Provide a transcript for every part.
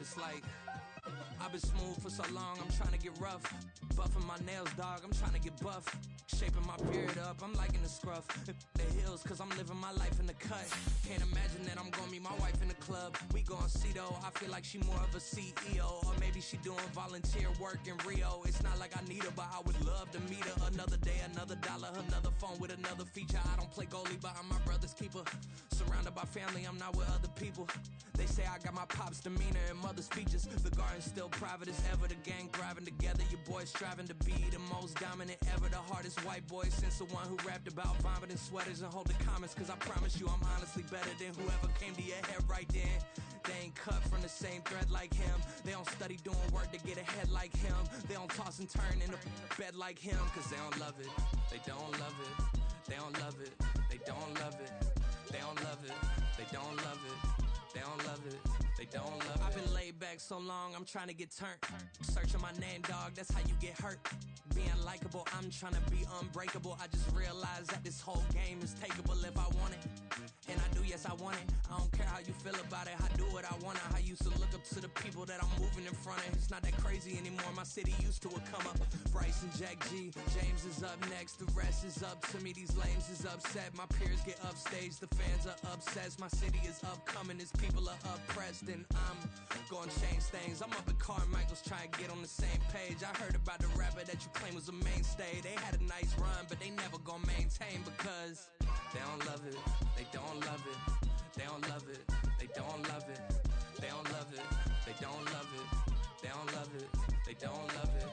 It's like I've been smooth for so long, I'm trying to get rough. Buffing my nails, dog, I'm trying to get buff. Shaping my beard up, I'm liking the scruff. The hills, cause I'm living my life in the cut. Can't imagine that I'm gonna meet my wife in the club. We gon' see though, I feel like she more of a CEO. Or maybe she doing volunteer work in Rio. It's not like I need her, but I would love to meet her. Another day, another dollar, another phone with another feature. I don't play goalie, but I'm my brother's keeper. Surrounded by family, I'm not with other people. They say I got my pop's demeanor and mother's features. The garden's still private as ever. The gang thriving together. Your boys striving to be the most dominant ever. The hardest white boy since the one who rapped about vomiting sweaters and holding comments. Cause I promise you I'm honestly better than whoever came to your head right then. They ain't cut from the same thread like him. They don't study doing work to get ahead like him. They don't toss and turn in the bed like him. Cause they don't love it. They don't love it. They don't love it. They don't love it. They don't love it. They don't love it. They don't love it, they don't love it. I've been laid back so long, I'm trying to get turned. Searching my name, dog, that's how you get hurt. Being likable, I'm trying to be unbreakable. I just realized that this whole game is takeable if I want it. And I do, yes, I want it. I don't care how you feel about it, I do what I want. I used to look up to the people that I'm moving in front of. It's not that crazy anymore, my city used to it come up. Bryce and Jack G, James is up next. The rest is up to me, these lames is upset. My peers get upstage, the fans are obsessed. My city is upcoming, its people are oppressed. And I'm gonna change things. I'm up at Carmichael's trying to get on the same page. I heard about the rapper that you claim was a mainstay. They had a nice run, but they never gonna maintain because they don't love it, they don't love it, they don't love it, they don't love it, they don't love it, they don't love it, they don't love it, they don't love it.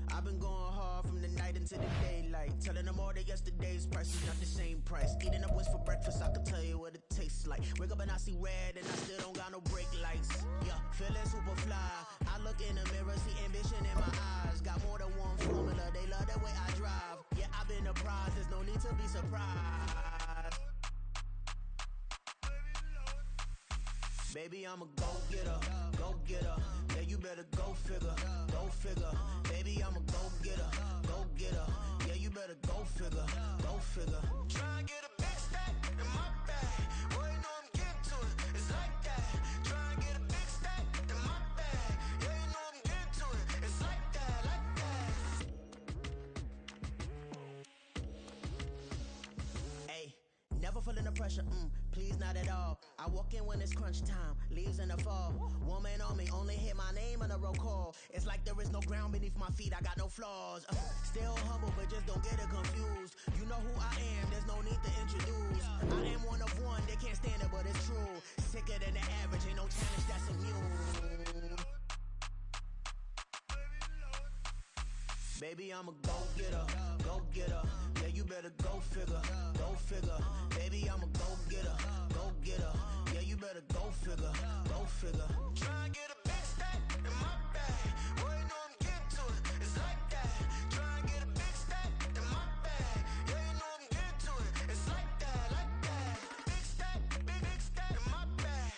I've been going hard from the night into the daylight. Telling them all that yesterday's price is not the same price. Eating up wings for breakfast, I can tell you what it tastes like. Wake up and I see red and I still don't got no brake lights. Yeah, feeling super fly. I look in the mirror, see ambition in my eyes. Got more than one formula, they love the way I drive. Yeah, I've been apprised, there's no need to be surprised. Baby, I'm a go-getter, go-getter. Yeah, you better go figure, go figure. Baby, I'm a go-getter, go-getter. Yeah, you better go figure, go figure. Try and get a big stack in my bag. Boy, you know I'm getting to it, it's like that. Try and get a big stack in my bag. Yeah, you know I'm getting to it, it's like that, like that. Hey, never feeling the pressure, please not at all. I walk in when it's crunch time, leaves in the fall. Woman on me, only hit my name on a roll call. It's like there is no ground beneath my feet, I got no flaws. Still humble, but just don't get it confused. You know who I am, there's no need to introduce. I am one of one, they can't stand it, but it's true. Sicker than the average, ain't no challenge that's immune. Baby, I'm a go-getter, go-getter. Yeah, you better go figure, go figure. Baby, I'm a go-getter, go-getter. Yeah, you better go figure, go figure. Try and get a big stack in my bag. Boy, you know I'm getting to it, it's like that. Try and get a big stack in my bag. Yeah, you know I'm getting to it, it's like that, like that. Big stack in my bag.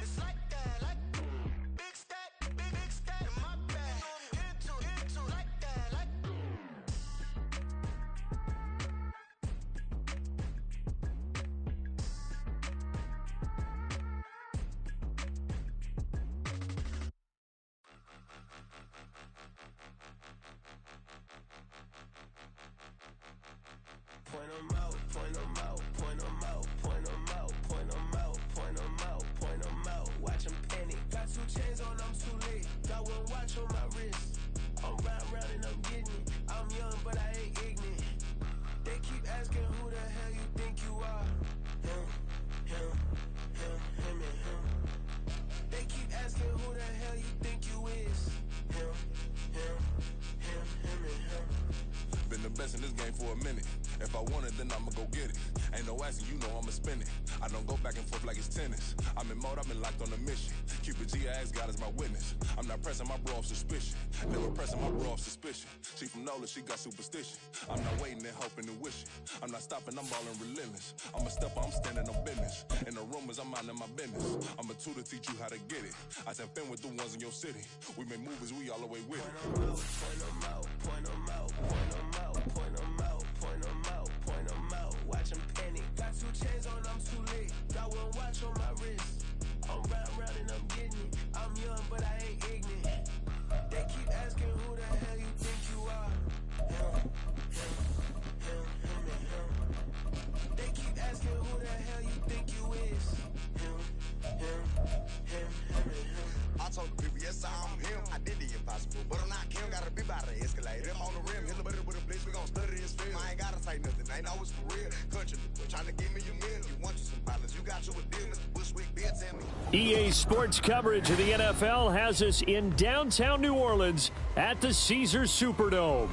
It's like that, like big stack in my bag. Into like that, like. Point 'em out, point 'em out, point 'em out, point 'em out, point 'em out, point 'em out, point 'em out. Watch 'em panic. Got 2 chains on, I'm too late. Got 1 watch on my wrist. I'm round and I'm getting it. I'm young, but I ain't ignorant. They keep asking who the hell you think you are. Him, and him. They keep asking who the hell you think you is. Him, and him. Been the best in this game for a minute. If I want it, then I'ma go get it. Ain't no asking, you know I'ma spend it. I don't go back and forth like it's tennis. I'm in mode, I've been locked on a mission. Cupid G, I ask God as my witness. I'm not pressing my bro off suspicion. Never pressing my bro off suspicion. She from Nola, she got superstition. I'm not waiting and hoping and wishing. I'm not stopping, I'm balling relentless. I'm a stepper, I'm standing on business. In the rumors, I'm minding my business. I'm a tutor, teach you how to get it. I said, fin with the ones in your city. We make movies, we all the way with it. Point 'em out, point 'em out, point 'em out, point 'em out, point 'em out, point 'em out, point 'em out. Watch 'em Yes, I'm him. I did the impossible, but I'm not Kim. Gotta be by the escalator. Him on the rim, hit a better with a blitz. We gon' study his film. I ain't gotta say nothing. I know it's for real. Country, trying to give me a meal. You want you some pilots? You got you a deal, Mr. Bushwick. Bill, tell me. EA Sports coverage of the NFL has us in downtown New Orleans at the Caesars Superdome.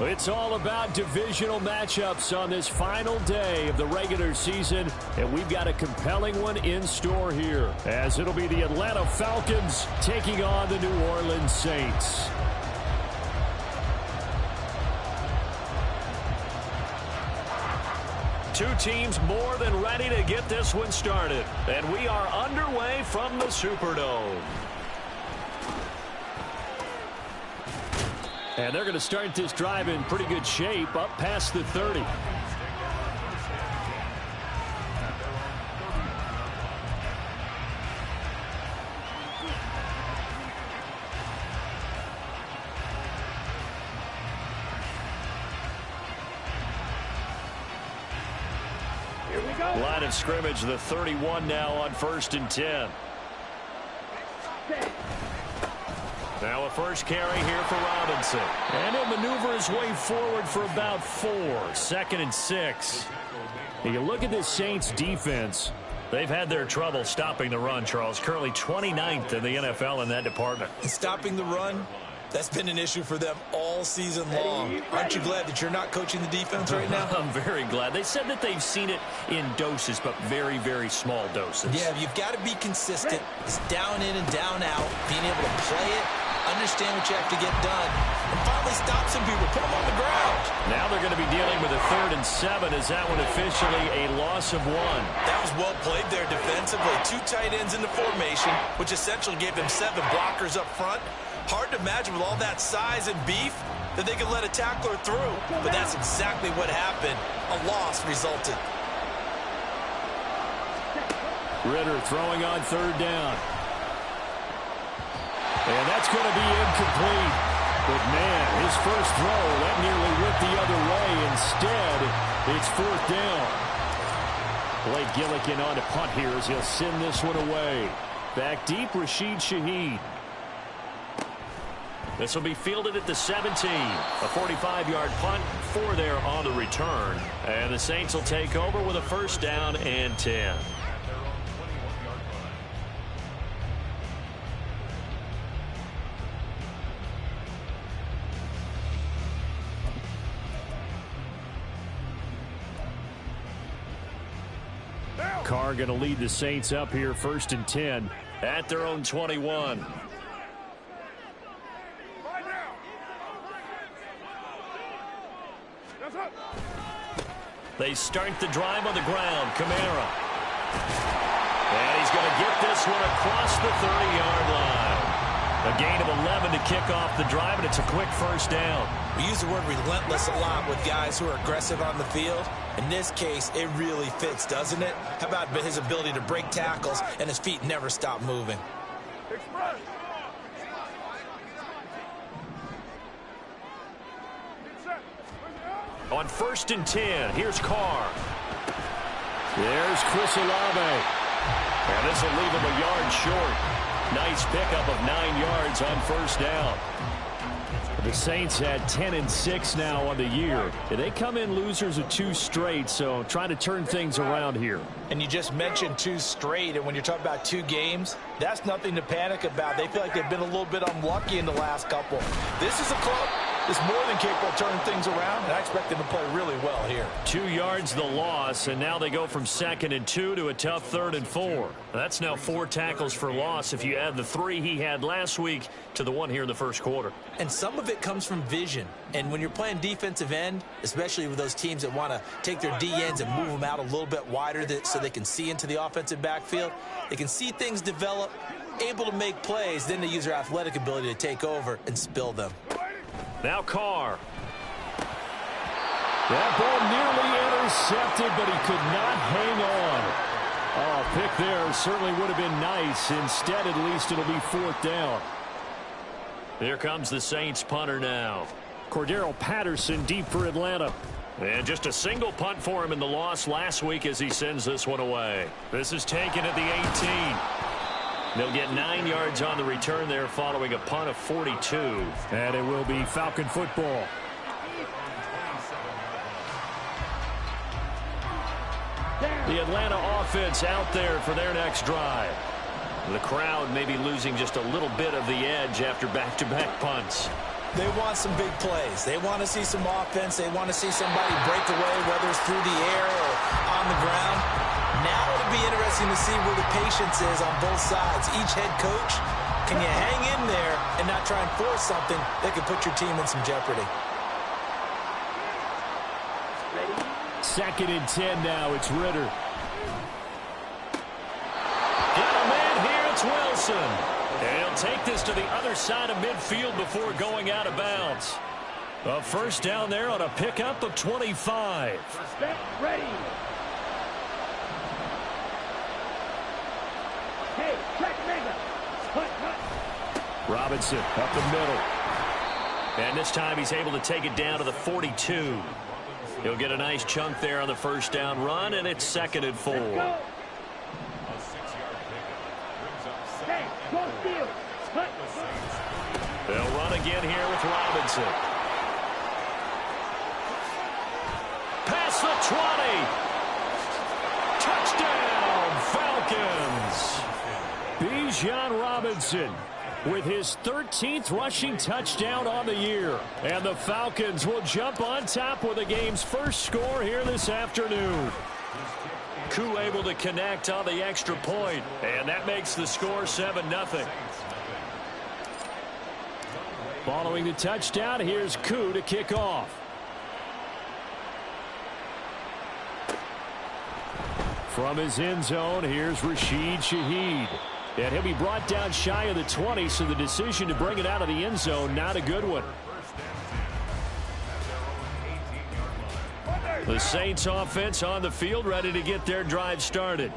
It's all about divisional matchups on this final day of the regular season, and we've got a compelling one in store here, as it'll be the Atlanta Falcons taking on the New Orleans Saints. Two teams more than ready to get this one started, and we are underway from the Superdome. And they're going to start this drive in pretty good shape, up past the 30. Here we go. Line of scrimmage, the 31 now on 1st and 10. Now a first carry here for Robinson. And he'll maneuver his way forward for about 4. 2nd and 6. You look at this Saints defense. They've had their trouble stopping the run, Charles. Currently 29th in the NFL in that department. And stopping the run, that's been an issue for them all season long. Aren't you glad that you're not coaching the defense right now? I'm very glad. They said that they've seen it in doses, but very, very small doses. Yeah, you've got to be consistent. It's down in and down out, being able to play it, understand what you have to get done, and finally stop some people, put them on the ground. Now they're going to be dealing with a 3rd and 7. Is that one officially a loss of 1? That was well played there defensively. 2 tight ends in the formation, which essentially gave them 7 blockers up front. Hard to imagine with all that size and beef that they could let a tackler through, but that's exactly what happened. A loss resulted. Ritter throwing on 3rd down. And that's going to be incomplete. But, man, his first throw, that nearly went the other way. Instead, it's 4th down. Blake Gillikin on to punt here as he'll send this one away. Back deep, Rashid Shaheed. This will be fielded at the 17. A 45-yard punt, 4 there on the return. And the Saints will take over with a 1st down and 10. Carr going to lead the Saints up here 1st and 10 at their own 21. They start the drive on the ground. Kamara. And he's going to get this one across the 30-yard line. A gain of 11 to kick off the drive, and it's a quick 1st down. We use the word relentless a lot with guys who are aggressive on the field. In this case, it really fits, doesn't it? How about his ability to break tackles and his feet never stop moving? On 1st and 10, here's Carr. There's Chris Olave. And this will leave him a yard short. Nice pickup of 9 yards on 1st down. The Saints had 10-6 now on the year. They come in losers of 2 straight, so trying to turn things around here. And you just mentioned 2 straight, and when you're talking about 2 games, that's nothing to panic about. They feel like they've been a little bit unlucky in the last couple. This is a club that's more than capable of turning things around, and I expect them to play really well here. 2 yards the loss, and now they go from 2nd and 2 to a tough 3rd and 4. That's now 4 tackles for loss if you add the 3 he had last week to the 1 here in the 1st quarter. And some of it comes from vision. And when you're playing defensive end, especially with those teams that want to take their D-ends and move them out a little bit wider so they can see into the offensive backfield, they can see things develop, able to make plays, then they use their athletic ability to take over and spill them. Now Carr. That ball nearly intercepted, but he could not hang on. Oh, pick there certainly would have been nice. Instead, at least it'll be 4th down. Here comes the Saints punter now. Cordero Patterson deep for Atlanta. And just a single punt for him in the loss last week as he sends this one away. This is taken at the 18. They'll get 9 yards on the return there following a punt of 42. And it will be Falcon football. The Atlanta offense out there for their next drive. The crowd may be losing just a little bit of the edge after back-to-back punts. They want some big plays. They want to see some offense. They want to see somebody break away, whether it's through the air or on the ground. Now it'll be interesting to see where the patience is on both sides. Each head coach, can you hang in there and not try and force something that could put your team in some jeopardy? 2nd and 10 now. It's Ritter. Got a man here. It's Wilson. And he'll take this to the other side of midfield before going out of bounds. A first down there on a pickup of 25. Step ready. Hey, check mega. Robinson up the middle. And this time he's able to take it down to the 42. He'll get a nice chunk there on the first down run, and it's 2nd and 4. They'll run again here with Robinson. Past the 20. Touchdown, Falcons. Bijan Robinson with his 13th rushing touchdown on the year. And the Falcons will jump on top with the game's first score here this afternoon. Koo able to connect on the extra point, and that makes the score 7-0. Following the touchdown, here's Koo to kick off. From his end zone, here's Rashid Shaheed. And he'll be brought down shy of the 20, so the decision to bring it out of the end zone, not a good one. The Saints offense on the field, ready to get their drive started.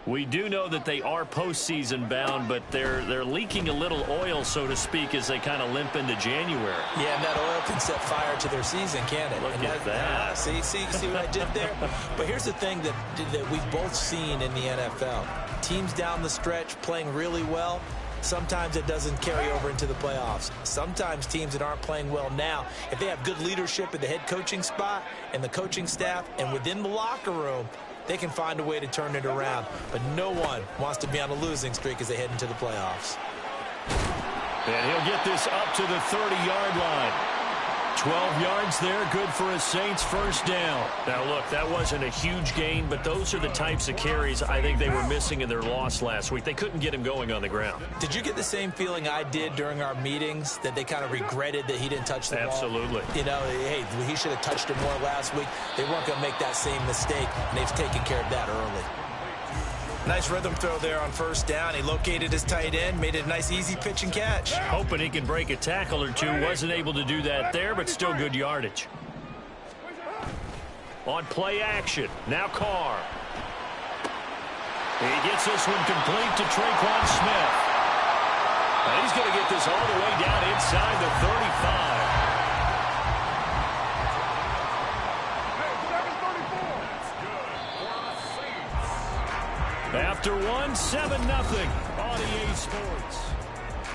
We do know that they are postseason bound, but they're leaking a little oil, so to speak, as they kind of limp into January. Yeah, and that oil can set fire to their season, can't it? Look at that. See what I did there? But here's the thing that we've both seen in the NFL. Teams down the stretch playing really well. Sometimes it doesn't carry over into the playoffs. Sometimes teams that aren't playing well now, if they have good leadership at the head coaching spot and the coaching staff and within the locker room, they can find a way to turn it around. But no one wants to be on a losing streak as they head into the playoffs. And he'll get this up to the 30-yard line. 12 yards there, good for a Saints first down. Now, look, that wasn't a huge gain, but those are the types of carries I think they were missing in their loss last week. They couldn't get him going on the ground. Did you get the same feeling I did during our meetings, that they kind of regretted that he didn't touch the ball? Absolutely. You know, hey, he should have touched it more last week. They weren't going to make that same mistake, and they've taken care of that early. Nice rhythm throw there on first down. He located his tight end, made it a nice easy pitch and catch. Hoping he can break a tackle or two. Wasn't able to do that there, but still good yardage. On play action, now Carr. He gets this one complete to Traquan Smith. And he's going to get this all the way down inside the 35. After 7-0 on EA Sports.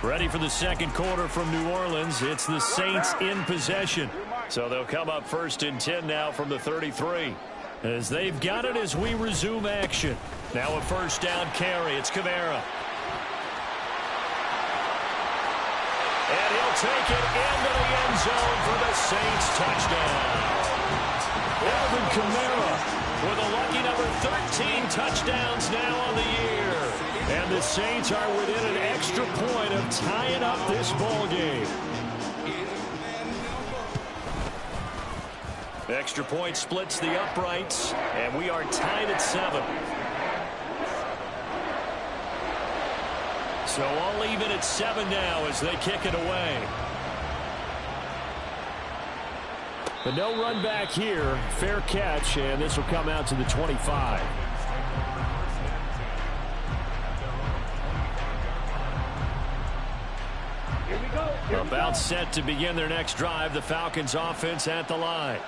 Ready for the second quarter from New Orleans. It's the Saints in possession. So they'll come up 1st and 10 now from the 33. As they've got it as we resume action. Now a first down carry. It's Kamara. And he'll take it into the end zone for the Saints touchdown. Alvin Kamara with a lucky number 13 touchdowns now on the year. And the Saints are within an extra point of tying up this ball game. Extra point splits the uprights, and we are tied at 7. So all even at 7 now as they kick it away. But no run back here. Fair catch, and this will come out to the 25. Here we go. About set to begin their next drive. The Falcons offense at the line.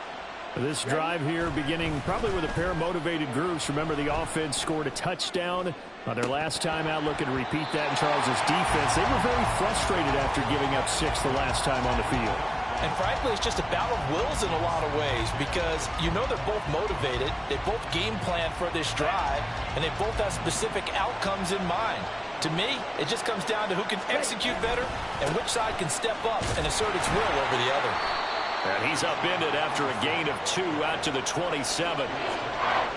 This drive here beginning probably with a pair of motivated groups. Remember, the offense scored a touchdown On their last time out, looking to repeat that in Charles's defense. They were very frustrated after giving up 6 the last time on the field. And frankly, it's just a battle of wills in a lot of ways because you know they're both motivated. They both game plan for this drive, and they both have specific outcomes in mind. To me, it just comes down to who can execute better and which side can step up and assert its will over the other. And he's upended after a gain of 2 out to the 27.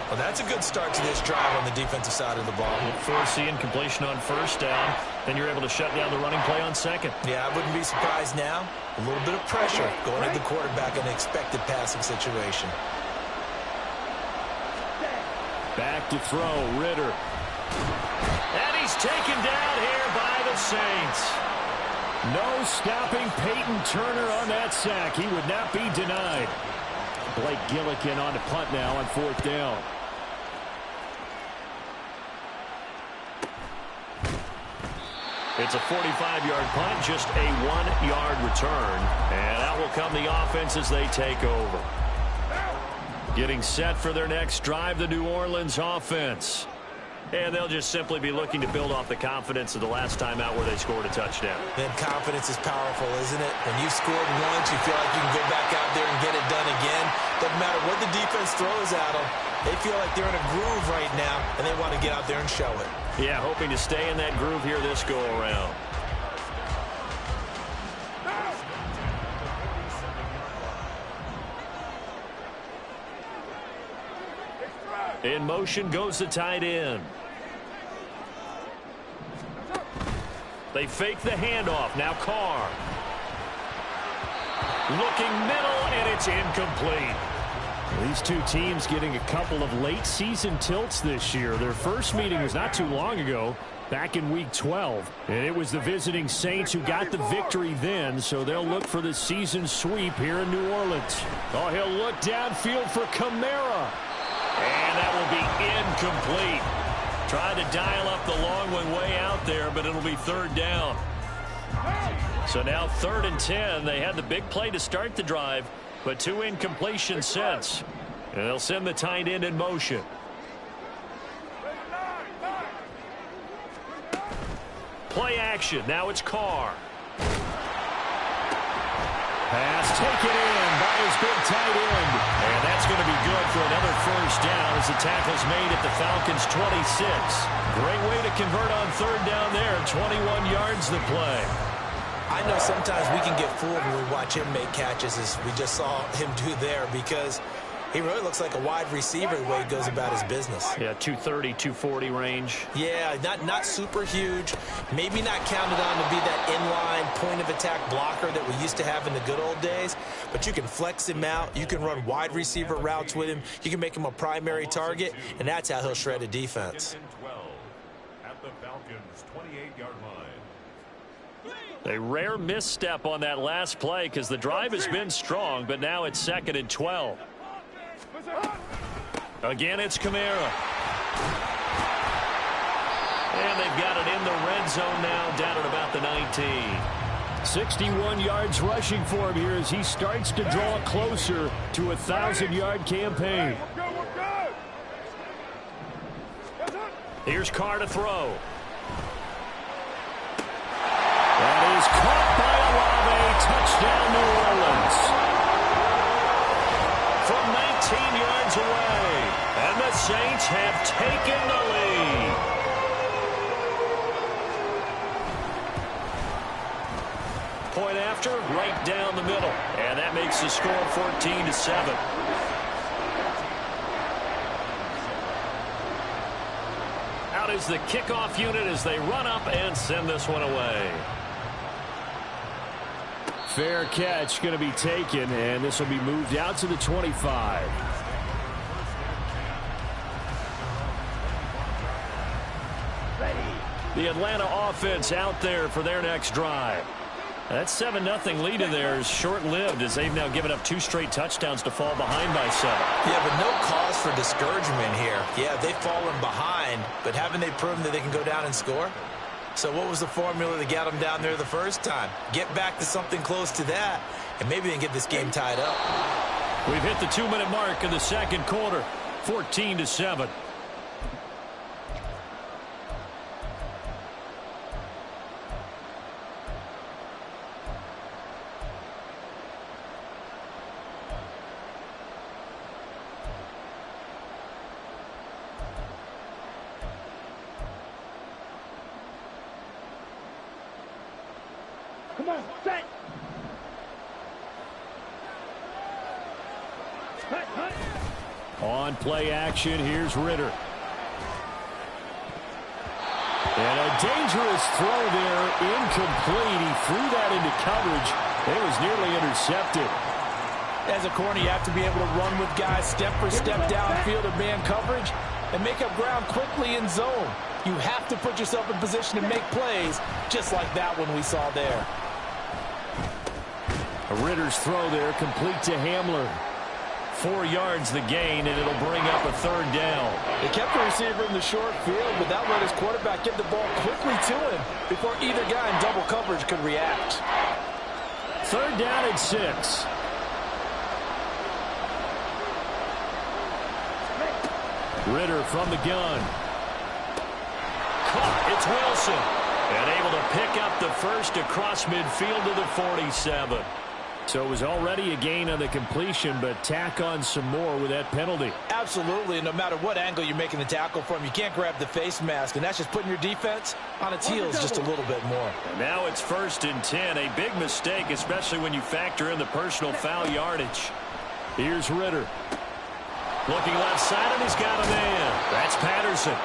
Well, that's a good start to this drive on the defensive side of the ball. Forcing incompletion on first down. Then you're able to shut down the running play on second. Yeah, I wouldn't be surprised now. A little bit of pressure going at the quarterback in an expected passing situation. Back to throw, Ritter. And he's taken down here by the Saints. No stopping Peyton Turner on that sack. He would not be denied. Blake Gillikin on to punt now on 4th down. It's a 45-yard punt, just a 1-yard return. And out will come the offense as they take over. Getting set for their next drive, the New Orleans offense. And they'll just simply be looking to build off the confidence of the last time out where they scored a touchdown. Then confidence is powerful, isn't it? When you've scored once, you feel like you can go back out there and get it done again. Doesn't matter what the defense throws at them. They feel like they're in a groove right now, and they want to get out there and show it. Yeah, hoping to stay in that groove here this go-around. In motion goes the tight end. They fake the handoff. Now Carr. Looking middle, and it's incomplete. These two teams getting a couple of late season tilts this year. Their first meeting was not too long ago, back in Week 12. And it was the visiting Saints who got the victory then, so they'll look for the season sweep here in New Orleans. Oh, he'll look downfield for Kamara. And that will be incomplete. Trying to dial up the long one way out there, but it'll be 3rd down. So now 3rd and 10. They had the big play to start the drive, but 2 incompletions since. And they'll send the tight end in motion. Play action. Now it's Carr. Pass taken in by his big tight end. And that's going to be good for another 1st down as the tackle's made at the Falcons' 26. Great way to convert on 3rd down there. 21 yards the play. I know sometimes we can get fooled when we watch him make catches as we just saw him do there because he really looks like a wide receiver the way he goes about his business. Yeah, 230, 240 range. Yeah, not super huge. Maybe not counted on to be that inline point-of-attack blocker that we used to have in the good old days. But you can flex him out. You can run wide receiver routes with him. You can make him a primary target, and that's how he'll shred a defense. At the Falcons' 28-yard line. A rare misstep on that last play because the drive has been strong, but now it's 2nd and 12. Again, it's Kamara. And they've got it in the red zone now, down at about the 19. 61 yards rushing for him here as he starts to draw closer to a 1,000-yard campaign. Here's Carr to throw. That is caught by Olave. Touchdown, New Orleans. From 19 yards away. And the Saints have taken the lead. Point after, right down the middle. And that makes the score 14-7. Out is the kickoff unit as they run up and send this one away. Fair catch going to be taken, and this will be moved out to the 25. The Atlanta offense out there for their next drive. That 7-0 lead in there is short-lived as they've now given up 2 straight touchdowns to fall behind by 7. Yeah, but no cause for discouragement here. Yeah, they've fallen behind, but haven't they proven that they can go down and score? So what was the formula that got them down there the first time? Get back to something close to that, and maybe they can get this game tied up. We've hit the 2-minute mark in the second quarter, 14-7. Come on, set. Hut, hut. On play action, here's Ritter. And a dangerous throw there, incomplete. He threw that into coverage. It was nearly intercepted. As a corner, you have to be able to run with guys step for step downfield or man coverage and make up ground quickly in zone. You have to put yourself in position to make plays, just like that one we saw there. A Ritter's throw there, complete to Hamler. 4 yards the gain, and it'll bring up a third down. They kept the receiver in the short field, but that let his quarterback get the ball quickly to him before either guy in double coverage could react. Third down and 6. Ritter from the gun. Caught. It's Wilson. And able to pick up the first across midfield to the 47. So it was already a gain on the completion, but tack on some more with that penalty. Absolutely, and no matter what angle you're making the tackle from, you can't grab the face mask, and that's just putting your defense on its heels just a little bit more. And now it's 1st and 10, a big mistake, especially when you factor in the personal foul yardage. Here's Ritter. Looking left side, and he's got a man. That's Patterson.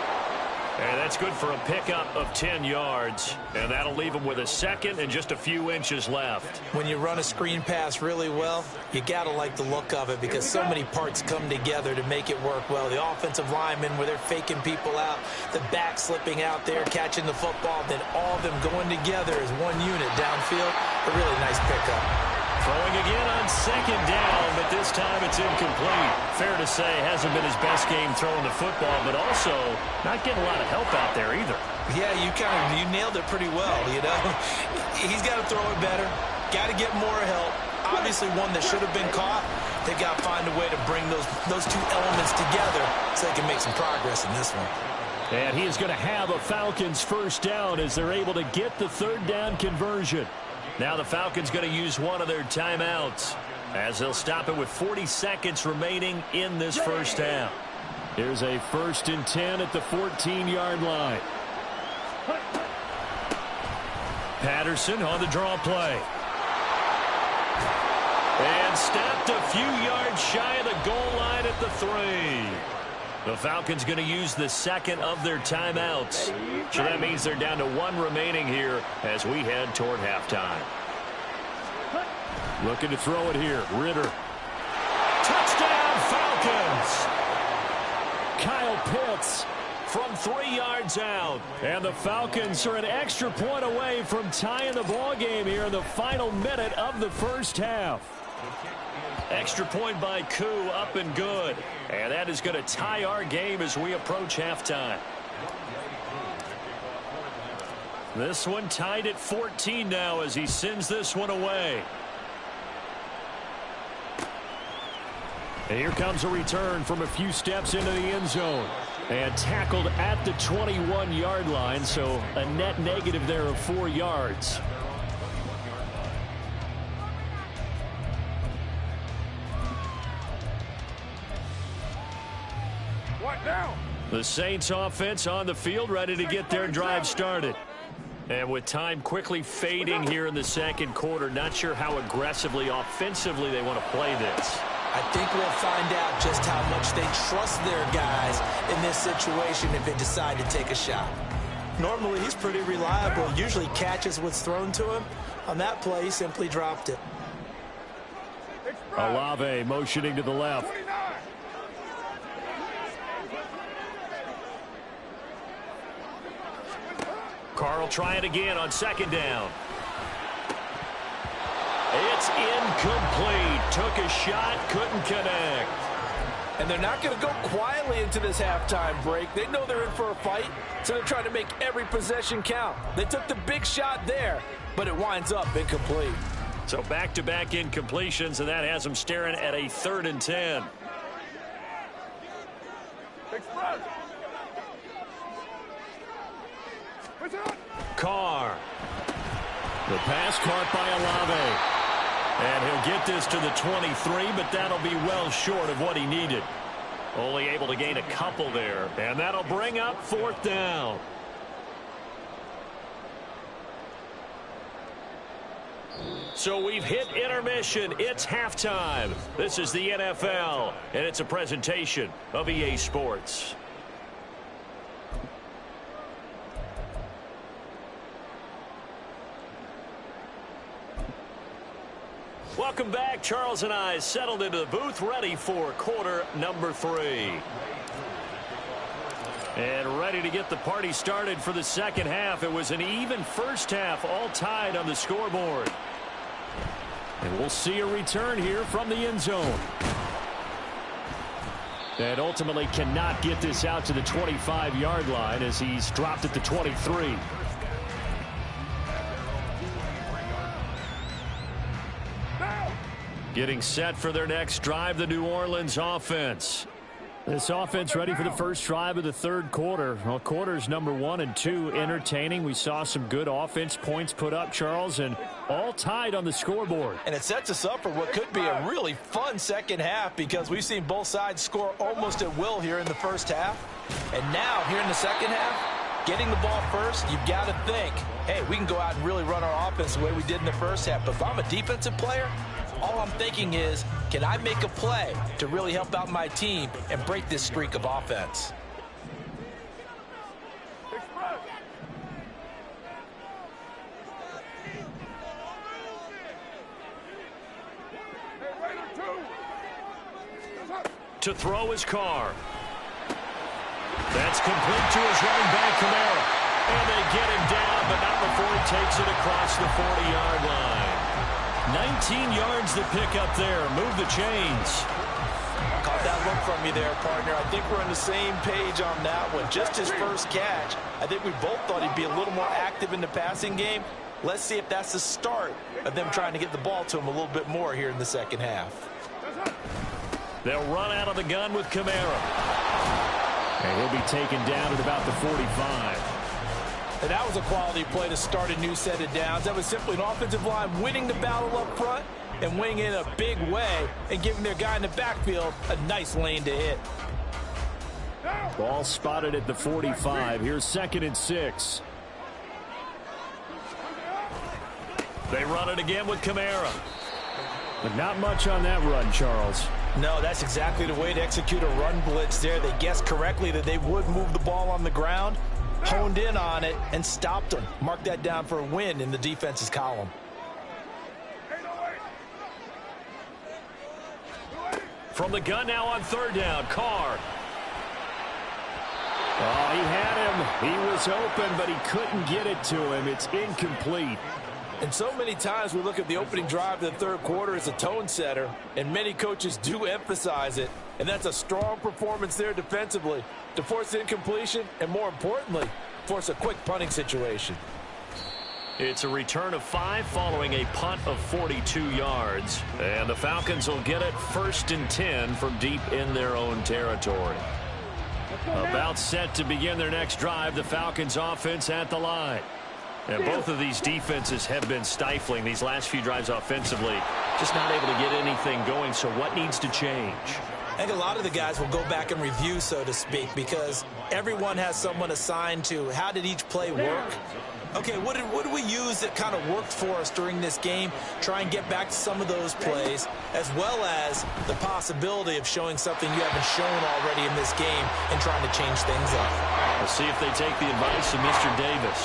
And that's good for a pickup of 10 yards. And that'll leave him with a second and just a few inches left. When you run a screen pass really well, you got to like the look of it because so many parts come together to make it work well. The offensive linemen where they're faking people out, the back slipping out there, catching the football, then all of them going together as one unit downfield. A really nice pickup. Throwing again on 2nd down, but this time it's incomplete. Fair to say, hasn't been his best game throwing the football, but also not getting a lot of help out there either. Yeah, you nailed it pretty well, you know. He's got to throw it better, got to get more help. Obviously one that should have been caught. They got to find a way to bring those two elements together so they can make some progress in this one. And he is going to have a Falcons first down as they're able to get the 3rd down conversion. Now the Falcons going to use one of their timeouts as they'll stop it with 40 seconds remaining in this first half. Here's a 1st and 10 at the 14-yard line. Patterson on the draw play. And stopped a few yards shy of the goal line at the 3. The Falcons going to use the 2nd of their timeouts. So that means they're down to 1 remaining here as we head toward halftime. Looking to throw it here. Ritter. Touchdown Falcons! Kyle Pitts from 3 yards out. And the Falcons are an extra point away from tying the ball game here in the final minute of the first half. Extra point by Koo, up and good. And that is going to tie our game as we approach halftime. This one tied at 14 now as he sends this one away. And here comes a return from a few steps into the end zone. And tackled at the 21-yard line, so a net negative there of 4 yards. The Saints offense on the field, ready to get their drive started. And with time quickly fading here in the 2nd quarter, not sure how aggressively, offensively they want to play this. I think we'll find out just how much they trust their guys in this situation if they decide to take a shot. Normally, he's pretty reliable, usually catches what's thrown to him. On that play, he simply dropped it. Olave motioning to the left. Carl trying again on 2nd down. It's incomplete. Took a shot, couldn't connect. And they're not going to go quietly into this halftime break. They know they're in for a fight, so they're trying to make every possession count. They took the big shot there, but it winds up incomplete. So back-to-back incompletions, and that has them staring at a 3rd and 10. Carr. The pass caught by Olave. And he'll get this to the 23, but that'll be well short of what he needed. Only able to gain a couple there. And that'll bring up 4th down. So we've hit intermission. It's halftime. This is the NFL, and it's a presentation of EA Sports. Welcome back. Charles and I settled into the booth, ready for quarter number 3. And ready to get the party started for the second half. It was an even first half, all tied on the scoreboard. And we'll see a return here from the end zone. And ultimately cannot get this out to the 25-yard line as he's dropped at the 23. Getting set for their next drive, the New Orleans offense. This offense ready for the first drive of the third quarter. Well, quarters number 1 and 2 entertaining. We saw some good offense points put up, Charles, and all tied on the scoreboard. And it sets us up for what could be a really fun second half because we've seen both sides score almost at will here in the first half. And now, here in the second half, getting the ball first, you've got to think, hey, we can go out and really run our offense the way we did in the first half. But if I'm a defensive player, all I'm thinking is, can I make a play to really help out my team and break this streak of offense? To throw his Carr. That's complete to his running back, Kamara. And they get him down, but not before he takes it across the 40-yard line. 19 yards to pick up there. Move the chains. Caught that look from you there, partner. I think we're on the same page on that one. Just his first catch. I think we both thought he'd be a little more active in the passing game. Let's see if that's the start of them trying to get the ball to him a little bit more here in the second half. They'll run out of the gun with Kamara. And he'll be taken down at about the 45. And that was a quality play to start a new set of downs. That was simply an offensive line winning the battle up front and winning in a big way and giving their guy in the backfield a nice lane to hit. Ball spotted at the 45. Here's 2nd and 6. They run it again with Kamara. But not much on that run, Charles. No, that's exactly the way to execute a run blitz there. They guessed correctly that they would move the ball on the ground, honed in on it, and stopped them. Mark that down for a win in the defense's column. From the gun now on 3rd down, Carr. Oh, he had him. He was open, but he couldn't get it to him. It's incomplete. And so many times we look at the opening drive of the third quarter as a tone setter, and many coaches do emphasize it. And that's a strong performance there defensively to force incompletion and, more importantly, force a quick punting situation. It's a return of 5 following a punt of 42 yards. And the Falcons will get it 1st and 10 from deep in their own territory. About set to begin their next drive, the Falcons offense at the line. And both of these defenses have been stifling these last few drives offensively. Just not able to get anything going, so what needs to change? I think a lot of the guys will go back and review, so to speak, because everyone has someone assigned to how did each play work. Okay, what did we use that kind of worked for us during this game? Try and get back to some of those plays, as well as the possibility of showing something you haven't shown already in this game and trying to change things up. We'll see if they take the advice of Mr. Davis.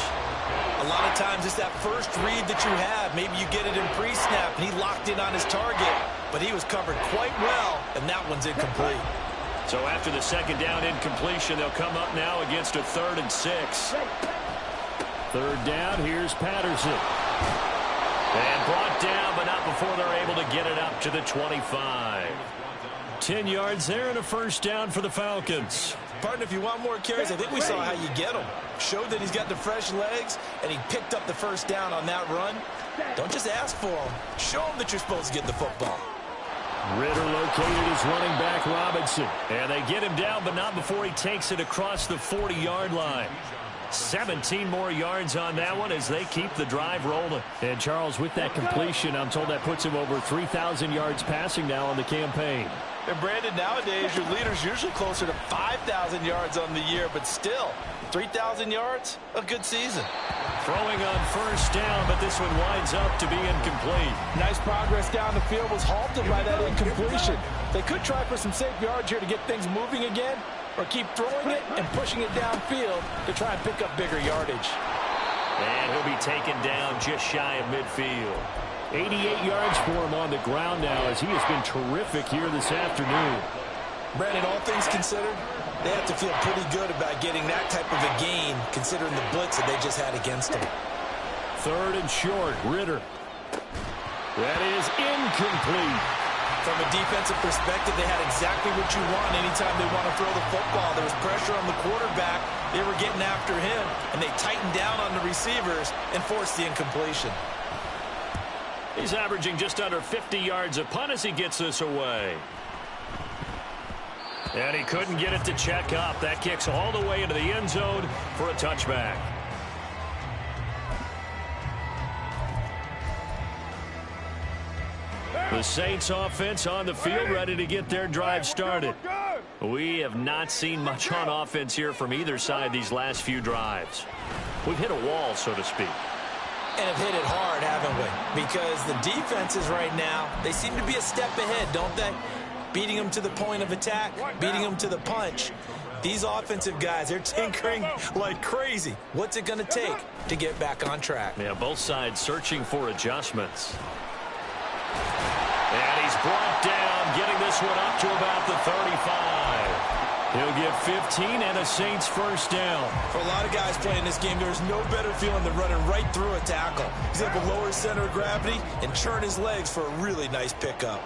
A lot of times it's that first read that you have. Maybe you get it in pre-snap, and he locked in on his target, but he was covered quite well, and that one's incomplete. So after the 2nd down incompletion, they'll come up now against a 3rd and 6. 3rd down, here's Patterson. And brought down, but not before they're able to get it up to the 25. 10 yards there and a 1st down for the Falcons. Partner, if you want more carries, I think we saw how you get him. Showed that he's got the fresh legs, and he picked up the 1st down on that run. Don't just ask for him. Show him that you're supposed to get the football. Ritter located his running back, Robinson. And they get him down, but not before he takes it across the 40-yard line. 17 more yards on that one as they keep the drive rolling. And, Charles, with that completion, I'm told that puts him over 3,000 yards passing now on the campaign. And, Brandon, nowadays your leader's usually closer to 5,000 yards on the year, but still, 3,000 yards, a good season. Throwing on first down, but this one winds up to be incomplete. Nice progress down the field, was halted by that incompletion. They could try for some safe yards here to get things moving again, or keep throwing it and pushing it downfield to try and pick up bigger yardage. And he'll be taken down just shy of midfield. 88 yards for him on the ground now, as he has been terrific here this afternoon. Brandon, all things considered, they have to feel pretty good about getting that type of a gain, considering the blitz that they just had against them. 3rd and short, Ritter. That is incomplete. From a defensive perspective, they had exactly what you want anytime they want to throw the football. There was pressure on the quarterback. They were getting after him, and they tightened down on the receivers and forced the incompletion. He's averaging just under 50 yards a punt as he gets this away. And he couldn't get it to check up. That kicks all the way into the end zone for a touchback. The Saints offense on the field, ready to get their drive started. We have not seen much on offense here from either side these last few drives. We've hit a wall, so to speak. And have hit it hard, haven't we? Because the defenses right now, they seem to be a step ahead, don't they? Beating them to the point of attack, beating them to the punch. These offensive guys, they're tinkering like crazy. What's it going to take to get back on track? Yeah, both sides searching for adjustments. And he's brought down, getting this one up to about the 35. He'll get 15 and a Saints first down. For a lot of guys playing this game, there's no better feeling than running right through a tackle. He's able to lower his center of gravity and churn his legs for a really nice pickup.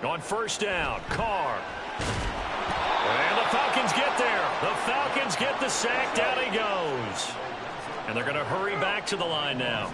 On first down, Carr. And the Falcons get there. The Falcons get the sack. Down he goes. And they're going to hurry back to the line now.